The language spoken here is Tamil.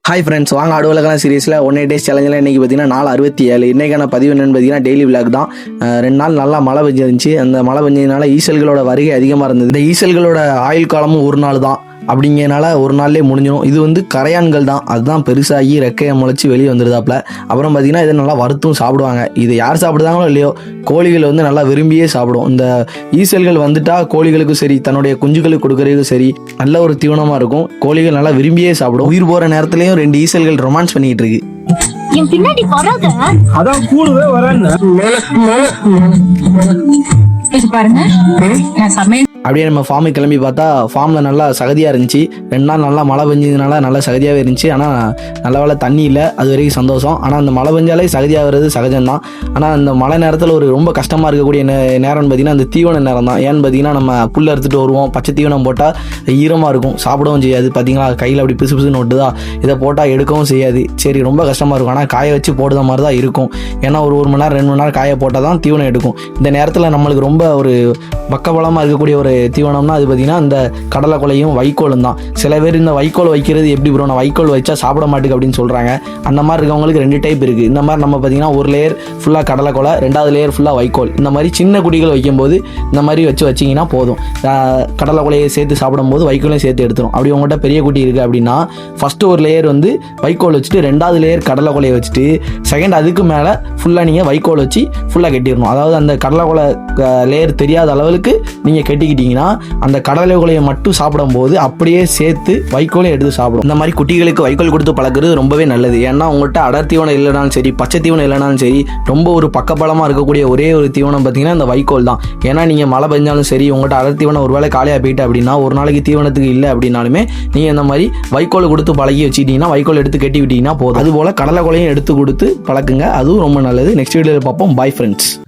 ஹாய் ஃப்ரெண்ட்ஸ், வாங்க ஆடுவலக்கான சீரீஸில் 1 days சேலஞ்சில் இன்றைக்கி பார்த்தீங்கன்னா 4:67. இன்றைக்கான பதிவு என்னென்னு பார்த்தீங்கன்னா டெய்லி விளாக் தான். 2 நாள் நல்லா மழை பெஞ்சிருந்துச்சு. அந்த மழை பெஞ்சதுனால ஈசல்களோட வருகை அதிகமாக இருந்தது. இந்த ஈசல்களோட ஆயுள் காலமும் ஒரு நாள் தான் அப்படிங்கிறனால ஒரு நாள்லேயே முடிஞ்சிடும். இது வந்து கரையான்கள் தான், அதுதான் பெருசாகி ரெக்கையை முளைச்சி வெளியே வந்துடுதாப்புல. அப்புறம் பார்த்தீங்கன்னா இதை நல்லா வறுத்தும் சாப்பிடுவாங்க. இது யார் சாப்பிடுதாங்களோ இல்லையோ, கோழிகள் வந்து நல்லா விரும்பியே சாப்பிடும். இந்த ஈசல்கள் வந்துட்டால் கோழிகளுக்கும் சரி, தன்னுடைய குஞ்சுகளுக்கு கொடுக்குறதுக்கும் சரி, நல்ல ஒரு தீவனமாக இருக்கும். கோழிகள் நல்லா விரும்பியே சாப்பிடும். உயிர் போகிற நேரத்துலையும் 2 ஈசல்கள் ரொமான்ஸ் பண்ணிக்கிட்டு இருக்கு. என் பின்னாடி வராத, அதான் கூடவே வரேன்னு பாருங்க. நான் சமையல் அப்படியே நம்ம ஃபார்முக்கு கிளம்பி பார்த்தா ஃபார்மில் நல்லா சகதியாக இருந்துச்சு. 2 நாள் நல்லா மழை பெஞ்சதுனால நல்லா சகதியாகவே இருந்துச்சு. ஆனால் நல்ல வேலை தண்ணி இல்லை, அது வரைக்கும் சந்தோஷம். ஆனால் அந்த மழை பெஞ்சாலே சகதியாக வர்றது சகஜம்தான். ஆனால் அந்த மழை நேரத்தில் ஒரு ரொம்ப கஷ்டமாக இருக்கக்கூடிய நேரம்னு பார்த்தீங்கன்னா அந்த தீவன நேரம் தான். ஏன்னு பார்த்தீங்கன்னா நம்ம புல் அறுத்துட்டு வருவோம், பச்சை தீவனம் போட்டால் ஈரமாக இருக்கும், சாப்பிடவும் செய்யாது. பார்த்தீங்களா கையில் அப்படி பிசு பிசுன்னு ஒட்டுதா, இதை போட்டால் எடுக்கவும் செய்யாது. சரி, ரொம்ப கஷ்டமாக இருக்கும். ஆனால் காய வச்சு போடுற மாதிரி தான் இருக்கும். ஏன்னா ஒரு மணி நேரம் 2 மணி நேரம் காய போட்டால் தான் தீவனம் எடுக்கும். இந்த நேரத்தில் நம்மளுக்கு ரொம்ப ஒரு பக்கபலமாக இருக்கக்கூடிய ஒரு தீவனம்னா அது பார்த்தீங்கன்னா இந்த கடலை கொலையும் வைக்கோலும் தான். சில பேர் இந்த வைக்கோல் வைக்கிறது எப்படி ப்ரோ, நான் வைக்கோல் வச்சா சாப்பிட மாட்டேங்க அப்படின்னு சொல்கிறாங்க. அந்த மாதிரி இருக்கவங்களுக்கு 2 டைப் இருக்குது. இந்த மாதிரி நம்ம பார்த்தீங்கன்னா ஒரு லேயர் ஃபுல்லாக கடலை கொலை, 2வது லேயர் ஃபுல்லாக வைக்கோல். இந்த மாதிரி சின்ன குடிகள் வைக்கும்போது இந்த மாதிரி வச்சிங்கன்னா போதும். கடலை கொலையை சேர்த்து சாப்பிடும்போது வைக்கோலையும் சேர்த்து எடுத்துரும். அப்படி உங்கள்கிட்ட பெரிய குட்டி இருக்குது அப்படின்னா ஃபஸ்ட்டு ஒரு லேயர் வந்து வைக்கோல் வச்சுட்டு 2வது லேயர் கடலை கொலையை வச்சுட்டு செகண்ட் அதுக்கு மேலே ஃபுல்லாக நீங்கள் வைக்கோல் வச்சு ஃபுல்லாக கட்டிடணும். அதாவது அந்த கடலை கொலை லேயர் தெரியாத அளவுக்கு நீங்கள் கட்டிக்கிட்டீங்கன்னா அந்த கடலை கொலையை மட்டும் சாப்பிடும்போது அப்படியே சேர்த்து வைக்கோலையும் எடுத்து சாப்பிடும். இந்த மாதிரி குட்டிகளுக்கு வைக்கோல் கொடுத்து பழக்கிறது ரொம்பவே நல்லது. ஏன்னா உங்கள்கிட்ட அடர் தீவனம் இல்லைனாலும் சரி, பச்சை தீவனம் இல்லைனாலும் சரி, ரொம்ப ஒரு பக்கபலமாக இருக்கக்கூடிய ஒரே ஒரு தீவனம் பார்த்தீங்கன்னா இந்த வைக்கோல் தான். ஏன்னா நீங்கள் மழை பெஞ்சாலும் சரி, உங்கள்கிட்ட அடர் தீவனம் ஒரு வேளை காலியாக போயிட்டு அப்படின்னா ஒரு நாளைக்கு தீவனத்துக்கு இல்லை அப்படின்னாலுமே நீங்கள் இந்த மாதிரி வைக்கோல் கொடுத்து பழகி வச்சுக்கிட்டீங்கன்னா, வைக்கோல் எடுத்து கட்டி விட்டீங்கன்னா போதும். அதுபோல் கடலை கொலையும் எடுத்து கொடுத்து பழக்குங்க, அதுவும் ரொம்ப நல்லது. நெக்ஸ்ட் வீடியோவில் பார்ப்போம். Bye friends.